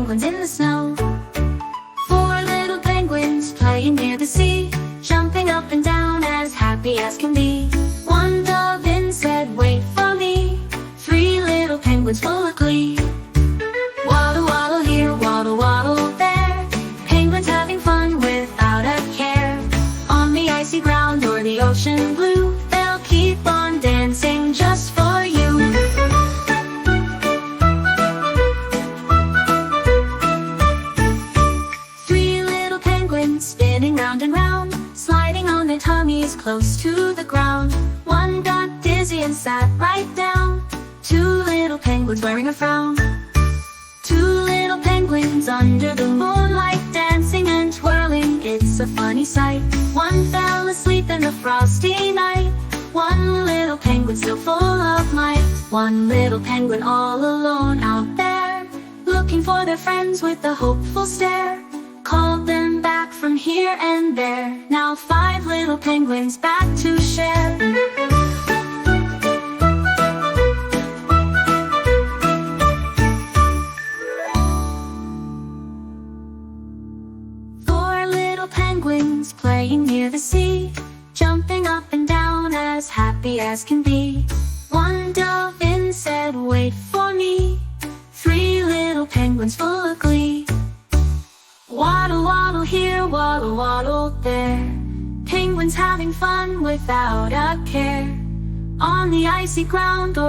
penguins in the snow. Four little penguins playing near the sea, jumping up and down as happy as can be. One dolphin said, "Wait for me." Three little penguins full of glee. Waddle, waddle here, waddle, waddle there, penguins having fun without a care. On the icy ground or the ocean blue, they'll keep on dancing just for you. Three little penguins spinning round and round, sliding on their tummies close to the ground. One got dizzy and sat right down. Two little penguins wearing a frown. Two little penguins under the moonlight, dancing and twirling, it's a funny sight. One fell asleep in the frosty night. One little penguin still full of might. One little penguin all alone out there, looking for their friends with a hopeful stare. Called them back from here and there. Now five little penguins back to share. Penguins playing near the sea, jumping up and down as happy as can be. One dolphin said, "Wait for me." Three little penguins full of glee. Waddle, waddle here, waddle, waddle there, penguins having fun without a care. On the icy ground or